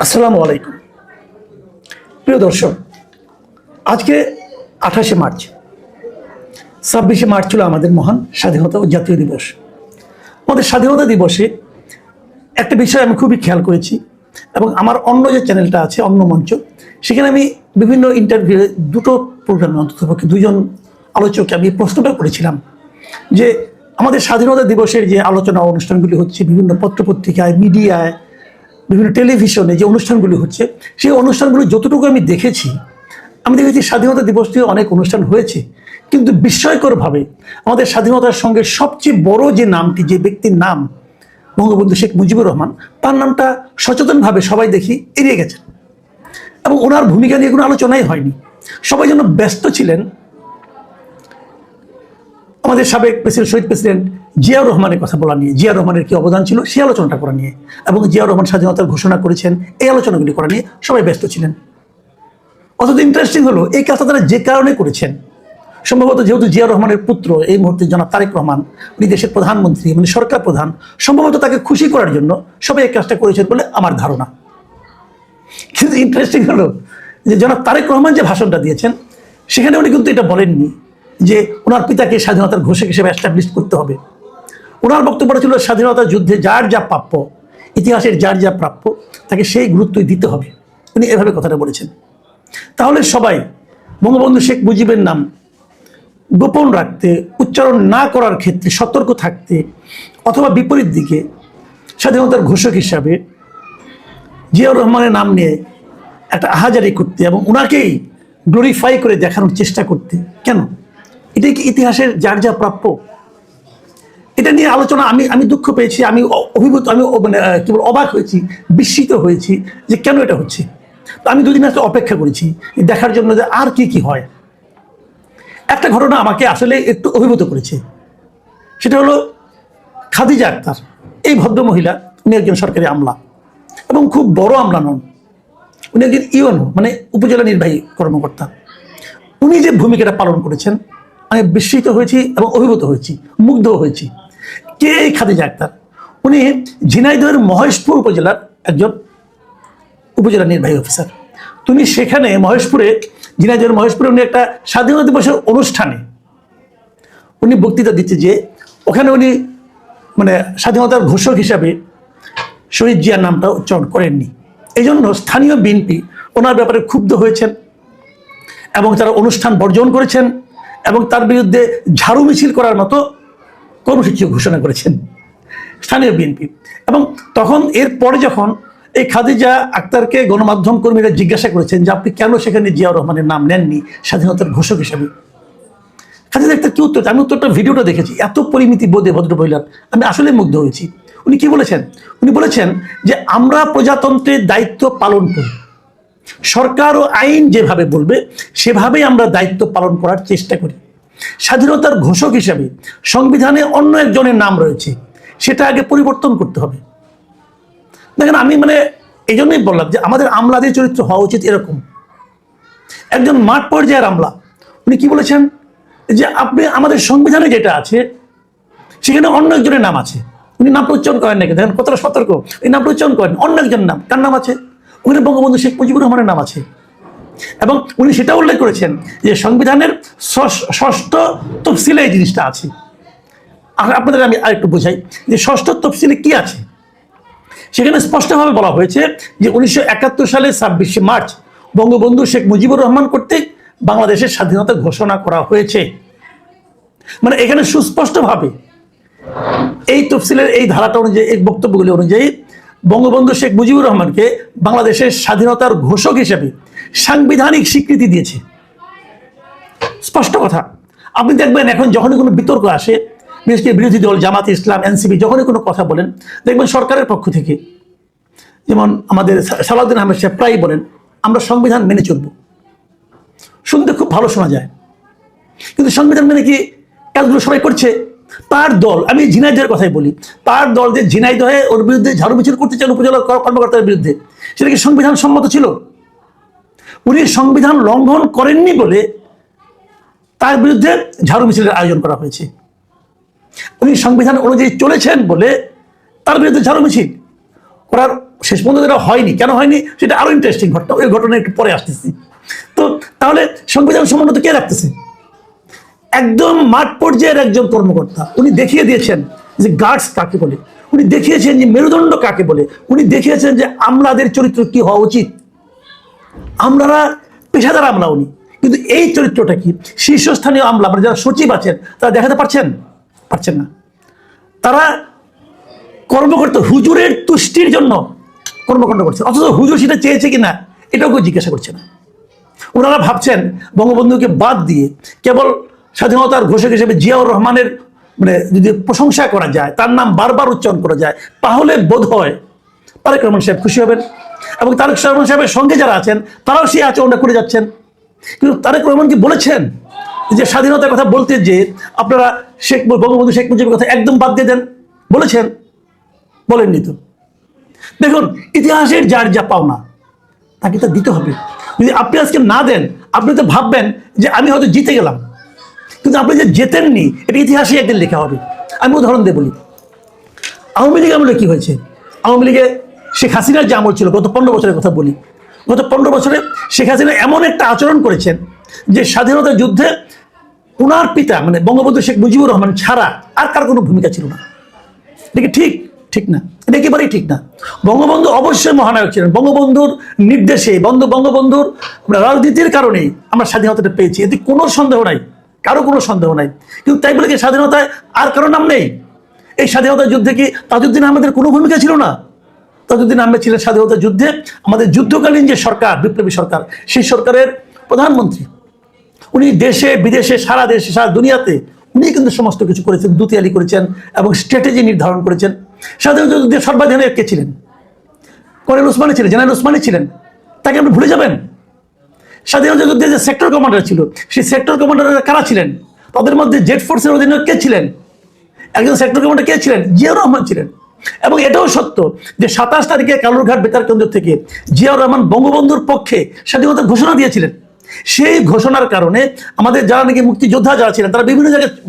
আসসালামু আলাইকুম প্রিয় দর্শক, আজকে 28শে মার্চ, 26শে মার্চ ছিল আমাদের মহান স্বাধীনতা ও জাতীয় দিবস। আমাদের স্বাধীনতা দিবসে একটা বিষয় আমি খুবই খেয়াল করেছি এবং আমার অন্য যে চ্যানেলটা আছে অন্য মঞ্চ, সেখানে আমি বিভিন্ন ইন্টারভিউ দুটো প্রোগ্রামে অন্ততপক্ষে দুইজন আলোচককে আমি প্রশ্নটা করেছিলাম যে আমাদের স্বাধীনতা দিবসের যে আলোচনা অনুষ্ঠানগুলি হচ্ছে বিভিন্ন পত্রপত্রিকায়, মিডিয়ায়, বিভিন্ন টেলিভিশনে যে অনুষ্ঠানগুলি হচ্ছে, সেই অনুষ্ঠানগুলো যতটুকু আমি দেখেছি স্বাধীনতা দিবস নিয়ে অনেক অনুষ্ঠান হয়েছে, কিন্তু বিস্ময়করভাবে আমাদের স্বাধীনতার সঙ্গে সবচেয়ে বড় যে নামটি, যে ব্যক্তির নাম বঙ্গবন্ধু শেখ মুজিবুর রহমান, তার নামটা সচেতনভাবে সবাই দেখি এড়িয়ে গেছেন এবং ওনার ভূমিকা নিয়ে কোনো আলোচনাই হয়নি। সবাই যেন ব্যস্ত ছিলেন আমাদের সাবেক প্রেসিডেন্ট, শহীদ প্রেসিডেন্ট জিয়াউর রহমানের কথা বলা নিয়ে, জিয়াউর রহমানের কি অবদান ছিল সেই আলোচনাটা করা নিয়ে, এবং জিয়াউর রহমান স্বাধীনতার ঘোষণা করেছেন এই আলোচনাগুলি করা নিয়ে সবাই ব্যস্ত ছিলেন। অথচ ইন্টারেস্টিং হলো এই কাজটা তারা যে কারণে করেছেন, সম্ভবত যেহেতু জিয়াউর রহমানের পুত্র এই মুহূর্তে জনাব তারেক রহমান, উনি দেশের প্রধানমন্ত্রী, মানে সরকার প্রধান, সম্ভবত তাকে খুশি করার জন্য সবাই এই কাজটা করেছেন বলে আমার ধারণা। কিন্তু ইন্টারেস্টিং হলো যে জনাব তারেক রহমান যে ভাষণটা দিয়েছেন, সেখানে উনি কিন্তু এটা বলেননি যে ওনার পিতাকে স্বাধীনতার ঘোষক হিসেবে এস্টাবলিশ করতে হবে। ওনার বক্তব্যটা ছিল স্বাধীনতা যুদ্ধে যার যা প্রাপ্য, ইতিহাসের যার যা প্রাপ্য, তাকে সেই গুরুত্বই দিতে হবে। উনি এভাবে কথাটা বলেছেন। তাহলে সবাই বঙ্গবন্ধু শেখ মুজিবের নাম গোপন রাখতে, উচ্চারণ না করার ক্ষেত্রে সতর্ক থাকতে, অথবা বিপরীত দিকে স্বাধীনতার ঘোষক হিসাবে জিয়াউর রহমানের নাম নিয়ে একটা আহাজারি করতে এবং ওনাকেই গ্লোরিফাই করে দেখানোর চেষ্টা করতে কেন? এটাই কি ইতিহাসের যার যা প্রাপ্য? এটা নিয়ে আলোচনা আমি দুঃখ পেয়েছি, আমি অভিভূত, আমি মানে কেবল অবাক হয়েছি, বিস্মিত হয়েছি যে কেন এটা হচ্ছে। তো আমি দুদিন আসলে অপেক্ষা করেছি দেখার জন্য যে আর কি কি হয়। একটা ঘটনা আমাকে আসলে একটু অভিভূত করেছে, সেটা হলো খাদিজা আক্তার। এই ভদ্রমহিলা, উনি একজন সরকারি আমলা এবং খুব বড় আমলা নন, উনি একজন ইউএনও মানে উপজেলা নির্বাহী কর্মকর্তা। উনি যে ভূমিকাটা পালন করেছেন, আমি বিস্মিত হয়েছি এবং অভিভূত হয়েছি, মুগ্ধ হয়েছি। কে এই খাদিজা আক্তার? উনি ঝিনাইদহের মহেশপুর উপজেলার একজন উপজেলা নির্বাহী অফিসার। তুমি সেখানে মহেশপুরে, ঝিনাইদহের মহেশপুরে উনি একটা স্বাধীনতা দিবসের অনুষ্ঠানে উনি বক্তৃতা দিচ্ছে যে ওখানে উনি মানে স্বাধীনতার ঘোষক হিসাবে শহীদ জিয়ার নামটা উচ্চারণ করেননি। এই জন্য স্থানীয় বিএনপি ওনার ব্যাপারে ক্ষুব্ধ হয়েছেন এবং তারা অনুষ্ঠান বর্জন করেছেন এবং তার বিরুদ্ধে ঝাড়ু মিছিল করার মতো কর্মসূচি ঘোষণা করেছেন স্থানীয় বিএনপি। এবং তখন এরপরে যখন এই খাদিজা আক্তারকে গণমাধ্যম কর্মীরা জিজ্ঞাসা করেছেন যে আপনি কেন সেখানে জিয়াউর রহমানের নাম নেননি স্বাধীনতার ঘোষক হিসাবে, খাদিজা আক্তার কি উত্তর? আমি উত্তরটা ভিডিওটা দেখেছি, এত পরিমিতি বোধে ভদ্রমহিলার, আমি আসলে মুগ্ধ হয়েছি। উনি কি বলেছেন? উনি বলেছেন যে আমরা প্রজাতন্ত্রের দায়িত্ব পালন করি, সরকার ও আইন যেভাবে বলবে সেভাবেই আমরা দায়িত্ব পালন করার চেষ্টা করি। স্বাধীনতার ঘোষক হিসাবে সংবিধানে অন্য একজনের নাম রয়েছে, সেটা আগে পরিবর্তন করতে হবে। দেখেন, আমি মানে এই জন্যই বললাম যে আমাদের আমলাদের চরিত্র হওয়া উচিত এরকম। একজন মাঠ পর্যায়ের আমলা, উনি কি বলেছেন যে আপনি আমাদের সংবিধানে যেটা আছে সেখানে অন্য একজনের নাম আছে, উনি নামটা উচ্চারণ করেন নাকি? দেখেন কতটা সতর্ক, এই নামটা উচ্চারণ করেন, অন্য একজন নাম। কার নাম আছে? ওখানে বঙ্গবন্ধু শেখ মুজিবুর রহমানের নাম আছে। এবং উনি সেটা উল্লেখ করেছেন যে সংবিধানের ষষ্ঠ তফসিলে এই জিনিসটা আছে। আর আপনাদের আমি আরেকটু বোঝাই যে ষষ্ঠ তফসিলে কি আছে। সেখানে স্পষ্টভাবে বলা হয়েছে যে 1971 সালে 26শে মার্চ বঙ্গবন্ধু শেখ মুজিবুর রহমান কর্তৃক বাংলাদেশের স্বাধীনতা ঘোষণা করা হয়েছে। মানে এখানে সুস্পষ্টভাবে এই তফসিলের এই ধারাটা অনুযায়ী, এই বক্তব্যগুলি অনুযায়ী বঙ্গবন্ধু শেখ মুজিবুর রহমানকে বাংলাদেশের স্বাধীনতার ঘোষক হিসেবে সাংবিধানিক স্বীকৃতি দিয়েছে। স্পষ্ট কথা। আপনি দেখবেন এখন যখনই কোনো বিতর্ক আসে, বিশেষ করে বিরোধী দল জামাতে ইসলাম, এনসিপি যখনই কোনো কথা বলেন, দেখবেন সরকারের পক্ষ থেকে, যেমন আমাদের সালাউদ্দিন আহমেদ সাহেব প্রায়ই বলেন আমরা সংবিধান মেনে চলব। শুনতে খুব ভালো শোনা যায়, কিন্তু সংবিধান মেনে কি কাজগুলো সবাই করছে? তার দল, আমি ঝিনাইদহের কথাই বলি, তার দল যে ঝিনাইদহে ওর বিরুদ্ধে ঝাড়ু মিছিল করতে চান উপজেলা কর্মকর্তার বিরুদ্ধে, সেটা কি সংবিধান সম্মত ছিল? উনি সংবিধান লঙ্ঘন করেননি বলে তার বিরুদ্ধে ঝাড়ু মিছিলের আয়োজন করা হয়েছে। উনি সংবিধান অনুযায়ী চলেছেন বলে তার বিরুদ্ধে ঝাড়ু মিছিল করার শেষ পর্যন্ত এটা হয়নি, কেন হয়নি সেটা আরো ইন্টারেস্টিং ঘটনা, ওই ঘটনা একটু পরে আসতেছি। তো তাহলে সংবিধান সমুন্নত কে রাখতেছে? একদম মাঠ পর্যায়ের একজন কর্মকর্তা। উনি দেখিয়ে দিয়েছেন যে গার্ডস কাকে বলে, উনি দেখিয়েছেন যে মেরুদণ্ড কাকে বলে, উনি দেখিয়েছেন যে আমলাদের চরিত্র কি হওয়া উচিত। আমলারা পেশাদার আমলা উনি, কিন্তু এই চরিত্রটা কি শীর্ষস্থানীয় আমলা মানে যারা সচিব আছেন তারা দেখাতে পারছেন না। তারা কর্মকর্তা হুজুরের তুষ্টির জন্য কর্মকাণ্ড করছে, অথচ হুজুর সেটা চেয়েছে কিনা এটাও কেউ জিজ্ঞাসা করছে না। ওনারা ভাবছেন বঙ্গবন্ধুকে বাদ দিয়ে কেবল স্বাধীনতার ঘোষক হিসেবে জিয়াউর রহমানের মানে যদি প্রশংসা করা যায়, তার নাম বারবার উচ্চারণ করা যায়, তাহলে বোধ হয় তারেক রহমান সাহেব খুশি হবেন এবং তারেক রহমান সাহেবের সঙ্গে যারা আছেন তারাও সেই আচরণটা করে যাচ্ছেন। কিন্তু তারেক রহমান কি বলেছেন যে স্বাধীনতার কথা বলতে যে আপনারা বঙ্গবন্ধু শেখ মুজিবের কথা একদম বাদ দিয়ে দেন? বলেছেন? বলেননি তো। দেখুন, ইতিহাসের যার যা পাওনা তাকে তা দিতে হবে। যদি আপনি আজকে না দেন, আপনি তো ভাববেন যে আমি হয়তো জিতে গেলাম, কিন্তু আপনি যে জেতেননি এটা ইতিহাসে একদিন লেখা হবে। আমি উদাহরণ দিয়ে বলি, আওয়ামী লীগ আমলে কি হয়েছে? আওয়ামী লীগে শেখ হাসিনার যে আমল ছিল, গত 15 বছরের কথা বলি, গত 15 বছরে শেখ হাসিনা এমন একটা আচরণ করেছেন যে স্বাধীনতা যুদ্ধে ওনার পিতা মানে বঙ্গবন্ধু শেখ মুজিবুর রহমান ছাড়া আর কার কোনো ভূমিকা ছিল না। এটা ঠিক না, এটা একেবারেই ঠিক না। বঙ্গবন্ধু অবশ্যই মহানায়ক ছিলেন, বঙ্গবন্ধুর নির্দেশে বঙ্গবন্ধুর রাজনীতির কারণেই আমরা স্বাধীনতাটা পেয়েছি, এতে কোনো সন্দেহ নাই, কারো কোনো সন্দেহ নাই। কিন্তু তাই বলে কি স্বাধীনতায় আর কারো নাম নেই? এই স্বাধীনতা যুদ্ধে কি তাজউদ্দিন আহমেদের কোনো ভূমিকা ছিল না? তাজউদ্দিন আহমেদ ছিলেন স্বাধীনতা যুদ্ধে আমাদের যুদ্ধকালীন যে সরকার, বিপ্লবী সরকার, সেই সরকারের প্রধানমন্ত্রী। উনি দেশে বিদেশে সারা দেশে সারা দুনিয়াতে উনি কিন্তু সমস্ত কিছু করেছেন, দুতিয়ালি করেছেন এবং স্ট্র্যাটেজি নির্ধারণ করেছেন। স্বাধীনতা যুদ্ধে সর্বাধিনায়ক কে ছিলেন? কর্নেল ওসমানী ছিলেন, জেনারেল ওসমানী ছিলেন। তাকে আপনি ভুলে যাবেন? স্বাধীনতা যুদ্ধে যে সেক্টর কমান্ডার ছিল, সেই সেক্টর কমান্ডাররা কারা ছিলেন? তাদের মধ্যে জেড ফোর্সের অধিনায়ক কে ছিলেন? একজন সেক্টর কমান্ডার কে ছিলেন? জিয়াউর রহমান ছিলেন। এবং এটাও সত্য যে 27 তারিখে কালুরঘাট বেতার কেন্দ্র থেকে জিয়াউর রহমান বঙ্গবন্ধুর পক্ষে স্বাধীনতার ঘোষণা দিয়েছিলেন। সেই ঘোষণার কারণে আমাদের যারা নাকি মুক্তিযোদ্ধা যারা ছিলেন তারা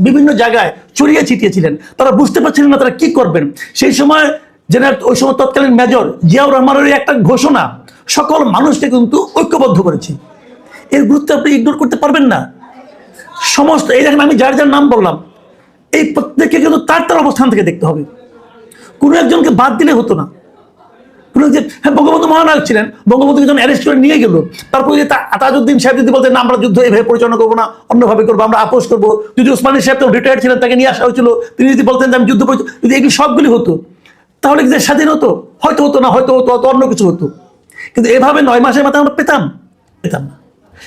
বিভিন্ন জায়গায় ছড়িয়ে ছিটিয়েছিলেন, তারা বুঝতে পারছিলেন না তারা কি করবেন। সেই সময় ওই সময় তৎকালীন মেজর জিয়াউর রহমানের একটা ঘোষণা সকল মানুষকে কিন্তু ঐক্যবদ্ধ করেছে। এর গুরুত্ব আপনি ইগনোর করতে পারবেন না। সমস্ত এই দেখেন আমি যার যার নাম বললাম, এই প্রত্যেককে কিন্তু তার অবস্থান থেকে দেখতে হবে। কোনো একজনকে বাদ দিলে হতো না। হ্যাঁ, বঙ্গবন্ধু মহানায়ক ছিলেন, বঙ্গবন্ধুকে যখন অ্যারেস্ট করে নিয়ে গেল, তারপরে যে তাজউদ্দিন সাহেব যদি বলতেন না আমরা যুদ্ধ এইভাবে পরিচালনা করবো না, অন্যভাবে করবো, আমরা আপোষ করবো, যদি ওসমানী সাহেব তো রিটায়ার্ড ছিলেন, তাকে নিয়ে আসা হয়েছিল, তিনি যদি বলতেন যে আমি যুদ্ধ যদি এগুলি সবগুলি হতো, তাহলে কি স্বাধীন হতো? হয়তো হতো না, হয়তো অন্য কিছু হতো। কিন্তু এভাবে 9 মাসের মাথায় আমরা পেতাম না।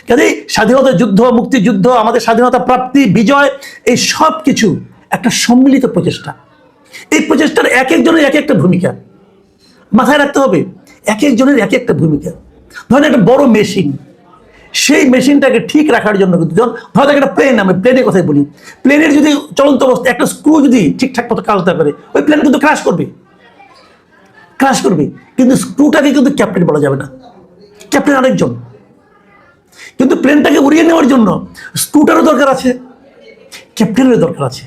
কাজেই স্বাধীনতা যুদ্ধ, মুক্তিযুদ্ধ, আমাদের স্বাধীনতা প্রাপ্তি, বিজয়, এই সব কিছু একটা সম্মিলিত প্রচেষ্টা। এই প্রচেষ্টার এক একজনের এক একটা ভূমিকা মাথায় রাখতে হবে, এক একজনের এক একটা ভূমিকা। ধরেন একটা বড় মেশিন, সেই মেশিনটাকে ঠিক রাখার জন্য কিন্তু হয়তো একটা প্লেন, আমি প্লেনের কথাই বলি, প্লেনের যদি চলন্ত অবস্থা একটা স্ক্রু যদি ঠিকঠাক মতো কাজ না করে, ওই প্লেন কিন্তু ক্রাশ করবে। কিন্তু স্ক্রুটাকে কিন্তু ক্যাপ্টেন বলা যাবে না, ক্যাপ্টেন আরেকজন। কিন্তু প্লেনটাকে উড়িয়ে নেওয়ার জন্য স্ক্রুটারও দরকার আছে, ক্যাপ্টেনেরও দরকার আছে।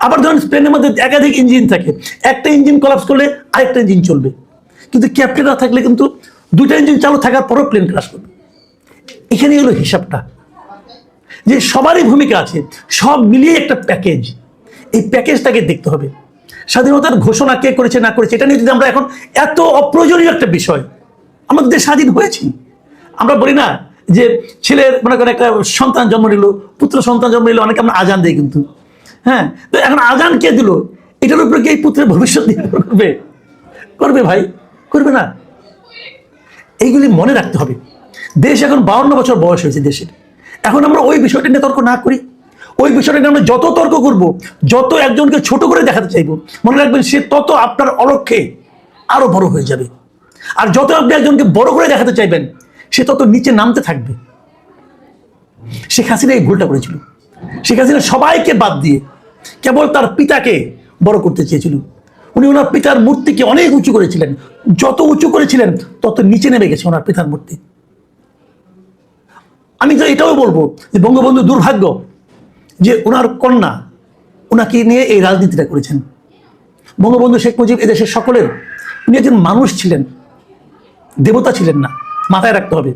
আবার ধরেন প্লেনের মধ্যে একাধিক ইঞ্জিন থাকে, একটা ইঞ্জিন কলাপস করলে আরেকটা ইঞ্জিন চলবে, কিন্তু ক্যাপ্টেন না থাকলে কিন্তু দুইটা ইঞ্জিন চালু থাকার পরও প্লেন ক্রাশ করবে। এখানে হলো হিসাবটা, যে সবারই ভূমিকা আছে, সব মিলিয়ে একটা প্যাকেজ। এই প্যাকেজটাকে দেখতে হবে। স্বাধীনতার ঘোষণা কে করেছে না করেছে এটা নিয়ে যদি আমরা এখন এত অপ্রয়োজনীয় একটা বিষয়, আমাদের দেশ স্বাধীন হয়েছি, আমরা বলি না যে ছেলের মনে করেন একটা সন্তান জন্ম নিল, পুত্র সন্তান জন্ম নিল, অনেকে আমরা আজান দিই কিন্তু, হ্যাঁ, তো এখন আজান কে দিল এটার উপরে কি এই পুত্রের ভবিষ্যৎ নির্ভর করবে? ভাই, করবে না। এইগুলি মনে রাখতে হবে। দেশ এখন 52 বছর বয়স হয়েছে দেশের। এখন আমরা ওই বিষয়টা নিয়ে তর্ক না করি, ওই বিষয়টা নিয়ে আমরা যত তর্ক করব, যত একজনকে ছোট করে দেখাতে চাইব, মনে রাখবেন সে তত আপনার অলক্ষ্যে আরো বড় হয়ে যাবে। আর যত আপনি একজনকে বড় করে দেখাতে চাইবেন, সে তত নিচে নামতে থাকবে। শেখ হাসিনা এই ভুলটা করেছিল। শেখ হাসিনা সবাইকে বাদ দিয়ে কেবল তার পিতাকে বড় করতে চেয়েছিল। উনি ওনার পিতার মূর্তিকে অনেক উঁচু করেছিলেন, যত উঁচু করেছিলেন তত নিচে নেমে গেছে ওনার পিতার মূর্তি। আমি তো এটাও বলবো যে বঙ্গবন্ধু দুর্ভাগ্য যে ওনার কন্যা ওনাকে নিয়ে এই রাজনীতিটা করেছেন। বঙ্গবন্ধু শেখ মুজিব এদেশের সকলের উনি একজন মানুষ ছিলেন, দেবতা ছিলেন না, মাথায় রাখতে হবে।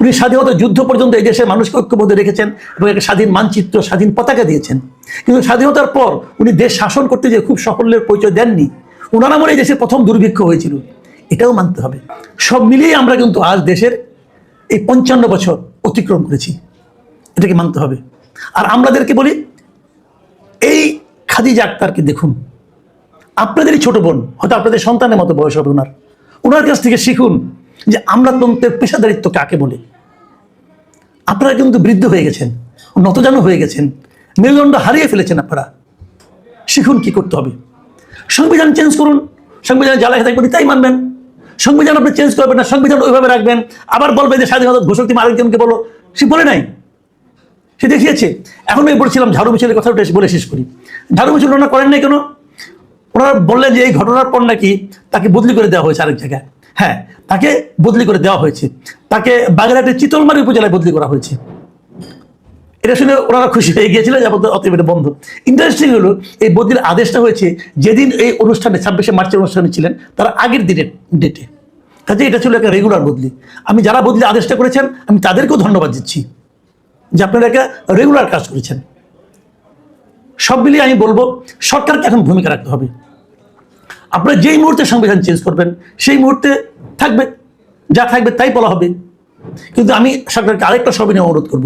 উনি স্বাধীনতা যুদ্ধ পর্যন্ত এই দেশের মানুষকে ঐক্যবদ্ধ রেখেছেন এবং একটা স্বাধীন মানচিত্র, স্বাধীন পতাকা দিয়েছেন। কিন্তু স্বাধীনতার পর উনি দেশ শাসন করতে গিয়ে খুব সাফল্যের পরিচয় দেননি। ওনার আমলে এই দেশের প্রথম দুর্ভিক্ষ হয়েছিল, এটাও মানতে হবে। সব মিলিয়ে আমরা কিন্তু আজ দেশের এই 55 বছর অতিক্রম করেছি, এটাকে মানতে হবে। আর আমাদেরকে বলি, এই খাদিজা আক্তারকে দেখুন, আপনাদেরই ছোট বোন, হয়তো আপনাদের সন্তানের মতো বয়স হবে ওনার কাছ থেকে শিখুন যে আমলাতন্ত্রের পেশাদারিত্ব কাকে বলে। আপনারা কিন্তু বৃদ্ধ হয়ে গেছেন, নতজানু হয়ে গেছেন, মেরুদণ্ড হারিয়ে ফেলেছেন। আপনারা শিখুন কি করতে হবে। সংবিধান চেঞ্জ করুন, সংবিধান জ্বালায় থাকবেন তাই মানবেন। সংবিধান আপনি চেঞ্জ করবেন না, সংবিধান ওইভাবে রাখবেন। আবার বলবেন যে স্বাধীনতা ঘোষক তুমি আরেকজনকে বলো, সে বলে নাই, সে দেখিয়েছে। এখন আমি বলছিলাম ঝাড়ু মিছিলের কথা বলে শেষ করি। ঝাড়ু মিছিল ওনারা করেন নাই কেন? ওনারা বললেন যে এই ঘটনার পর নাকি তাকে বদলি করে দেওয়া হয়েছে আরেক জায়গায়। হ্যাঁ, তাকে বদলি করে দেওয়া হয়েছে, তাকে বাগেরহাটের চিতলমারি উপজেলায় বদলি করা হয়েছে। এটা শুনে ওনারা খুশি হয়ে গিয়েছিল যে অতএব এটা বন্ধ। ইন্টারেস্টিং হলো, এই বদলির আদেশটা হয়েছে যেদিন এই অনুষ্ঠানে 26শে মার্চের অনুষ্ঠানে ছিলেন তার আগের দিনের ডেটে। কাজে এটা ছিল একটা রেগুলার বদলি। আমি যারা বদলি আদেশটা করেছেন আমি তাদেরকেও ধন্যবাদ দিচ্ছি যে আপনারা একটা রেগুলার কাজ করেছেন। সব মিলিয়ে আমি বলবো সরকারকে এখন ভূমিকা রাখতে হবে। আপনারা যেই মুহূর্তে সংবিধান চেঞ্জ করবেন সেই মুহূর্তে থাকবে, যা থাকবে তাই বলা হবে। কিন্তু আমি সরকারকে আরেকটা সবিনয় অনুরোধ করব,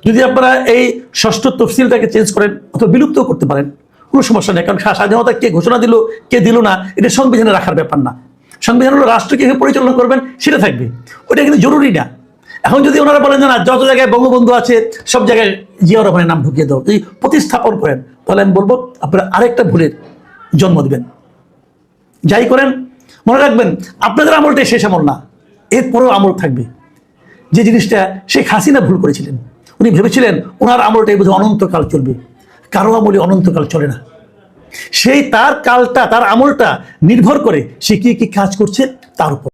যদি আপনারা এই ষষ্ঠ তফসিলটাকে চেঞ্জ করেন অথবা বিলুপ্ত করতে পারেন, কোনো সমস্যা নেই। কারণ স্বাধীনতা কে ঘোষণা দিল কে দিল না এটা সংবিধানে রাখার ব্যাপার না। সংবিধান হলো রাষ্ট্র কীভাবে পরিচালনা করবেন সেটা থাকবে, ওটা কিন্তু জরুরি না। এখন যদি ওনারা বলেন যে না, যত জায়গায় বঙ্গবন্ধু আছে সব জায়গায় জিয়াউর রহমানের নাম ঢুকিয়ে দাও, যদি প্রতিস্থাপন করেন, তাহলে আমি বলবো আপনারা আরেকটা ভুলের জন্ম দেবেন। যাই করেন মনে রাখবেন আপনাদের আমলটাই শেষ আমল না, এরপরেও আমল থাকবে। যে জিনিসটা শেখ হাসিনা ভুল করেছিলেন, উনি ভেবেছিলেন ওনার আমলটাই বোধহয় অনন্তকাল চলবে। কারো আমলে অনন্তকাল চলে না। সেই তার কালটা, তার আমলটা নির্ভর করে সে কি কি কাজ করছে তার উপর।